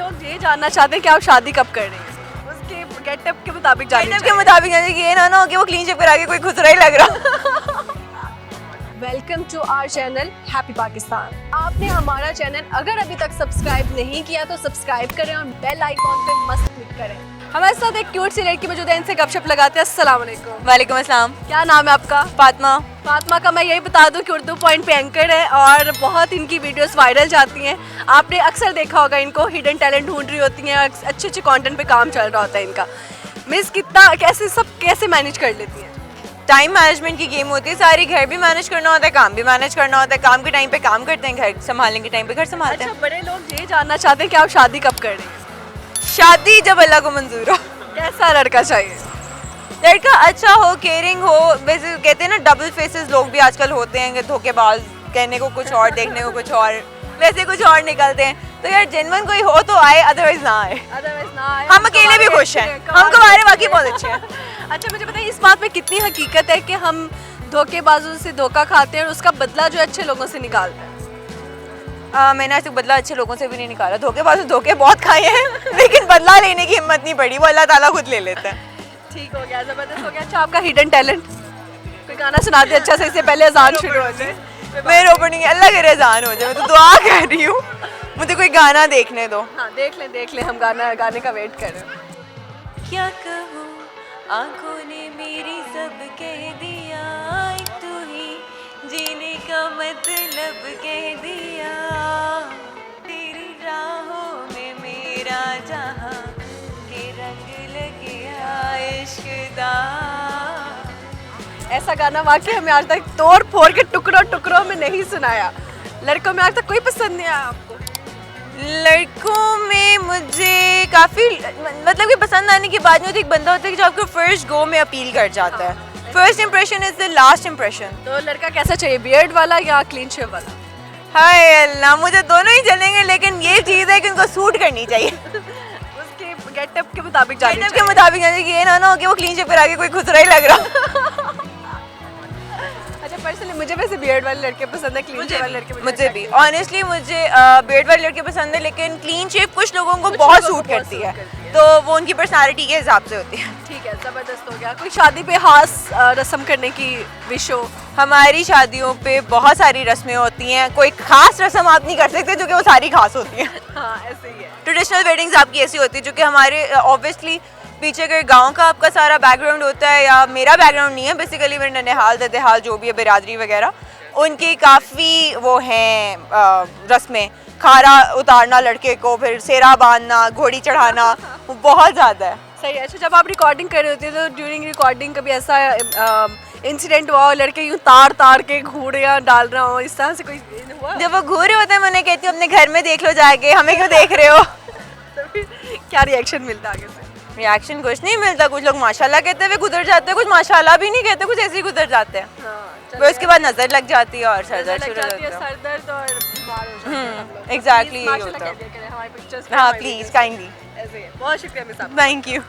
लोग ये जानना चाहते हैं कि आप शादी कब कर रही हैं, उसके गेटअप के मुताबिक गेटअप के मुताबिक जाने कि ये ना हो कि वो क्लीन शेव करा के कोई खुसरा ही लग रहा। Welcome to our channel happy Pakistan. आपने हमारा चैनल अगर अभी तक सब्सक्राइब नहीं किया तो सब्सक्राइब करें और बेल आइकॉन पे मस्त क्लिक करें। हमारे साथ एक क्यूट सी लड़की मौजूद है, इनसे गपशप लगाते हैं। अस्सलाम वालेकुम। वालेकुम अस्सलाम। क्या नाम है आपका? फातिमा। फातिमा का मैं यही बता दूं कि उर्दू पॉइंट पे एंकर है और बहुत इनकी वीडियोस वायरल जाती हैं। आपने अक्सर देखा होगा इनको हिडन टैलेंट ढूंढ रही होती हैं, अच्छे अच्छे कंटेंट पे काम चल रहा होता है इनका। मिस कितना कैसे मैनेज कर लेती हैं? टाइम मैनेजमेंट की गेम होती है सारी। घर भी मैनेज करना होता है, काम भी मैनेज करना होता है। काम के टाइम पे काम करते हैं, घर संभालने के टाइम पे घर संभालते हैं। अच्छा, बड़े लोग ये जानना चाहते हैं कि आप शादी कब कर रही हैं? शादी जब अल्लाह को मंजूर हो। कैसा लड़का चाहिए? लड़का अच्छा हो, केयरिंग हो। वैसे कहते हैं ना डबल फेसेस लोग भी आजकल होते हैं, धोखेबाज, कहने को कुछ और देखने को कुछ और, वैसे कुछ और निकलते हैं। तो यार जेन्युइन कोई हो तो आए, अदरवाइज ना आए। हम अकेले भी खुश हैं, हम हमारे बाकी बहुत अच्छे हैं। अच्छा, मुझे बताइए इस बात में कितनी हकीकत है कि हम धोखेबाजों से धोखा खाते हैं और उसका बदला जो अच्छे लोगों से निकालते हैं? मैंने आज तक बदला अच्छे लोगों से भी नहीं निकाला। धोखेबाज धोखे बहुत खाए हैं लेकिन बदला लेने की हिम्मत नहीं पड़ी, वो अल्लाह ताला खुद ले लेता है। ठीक हो गया, जबरदस्त हो गया। अच्छा, आपका हिडन टैलेंट कोई गाना सुना दे अच्छा से, इससे पहले अजान शुरू हो जाए। मेरे ओपनिंग अल्लाह करे अजान हो जाए, मैं तो दुआ कर रही हूँ। मुझे कोई गाना देखने दो। हाँ, देख लें, हम गाने का वेट कर रहे हैं। क्या कहूँ आंखों ने मेरी सब कह दिया, एक तू ही जीने का मतलब कह दिया, तेरी राहों में मेरा जहाँ के रंग लगे इश्क दा। ऐसा गाना वाकई हमें आज तक तोड़ फोड़ के टुकड़ों टुकड़ों में नहीं सुनाया। लड़कों में आज तक कोई पसंद नहीं आया आपको? लड़कों में मुझे काफ़ी मतलब कि पसंद आने की बात नहीं होती। एक बंदा होता है कि जो आपको फर्स्ट गो में अपील कर जाता है। First impression is the last impression. तो लड़का कैसा चाहिए, बियर्ड वाला या क्लीन शेव वाला? हाय अल्लाह, मुझे दोनों ही चलेंगे लेकिन ये चीज़ है कि उनको सूट करनी चाहिए। उसके गेटअप के मुताबिक जानी गेटअप के मुताबिक जाने कि ये ना हो कि वो क्लीन शेव करा के कोई खुसरा ही लग रहा। अच्छा, पर्सनली मुझे वैसे बियर्ड वाले लड़के पसंद है, क्लीन शेव वाले लड़के मुझे भी ऑनेस्टली मुझे बियर्ड वाले लड़के पसंद है, लेकिन क्लीन शेव कुछ लोगों को बहुत सूट करती है, तो वो उनकी पर्सनालिटी के हिसाब से होती है। ठीक है, ज़बरदस्त हो गया। कोई शादी पे खास रस्म करने की विश हो? हमारी शादियों पे बहुत सारी रस्में होती हैं, कोई खास रस्म आप नहीं कर सकते जो कि वो सारी खास होती हैं। हाँ, ऐसे ही है। ट्रेडिशनल वेडिंग्स आपकी ऐसी होती है जो कि हमारे ऑब्वियसली पीछे के गांव का आपका सारा बैकग्राउंड होता है, या मेरा बैकग्राउंड नहीं है, बेसिकली मेरे ननिहाल ददेहाल जो भी है बिरादरी वगैरह, उनकी काफ़ी वो हैं रस्में। खारा उतारना लड़के को, फिर सेरा बांधना, घोड़ी चढ़ाना, वो बहुत ज़्यादा है। सही है। अच्छा, जब आप रिकॉर्डिंग कर रहे होते हैं तो ड्यूरिंग रिकॉर्डिंग कभी ऐसा इंसिडेंट हुआ हो लड़के यूँ तार के घूड़ियाँ डाल रहा हो, इस तरह से कोई हुआ? जब वो घूरे होते हैं मैं उन्हें कहती हूँ अपने घर में देख लो जाके, हमें क्यों देख रहे हो। तो फिर क्या रिएक्शन मिलता आगे से? रिएक्शन कुछ नहीं मिलता, कुछ लोग माशाल्लाह कहते हुए गुजर जाते हैं, कुछ माशाल्लाह भी नहीं कहते, कुछ ऐसे ही गुजर जाते हैं। वो उसके बाद नजर लग जाती है और सर दर्द शुरू हो जाता है। सर दर्द और बीमार हो जाते हैं। एग्जैक्टली यही माशाल्लाह होता है। कह दिया करें हमारी पिक्चर्स। हाँ प्लीज़ काइंडली। ऐसे ही है। बहुत शुक्रिया मिस आपका। Thank you.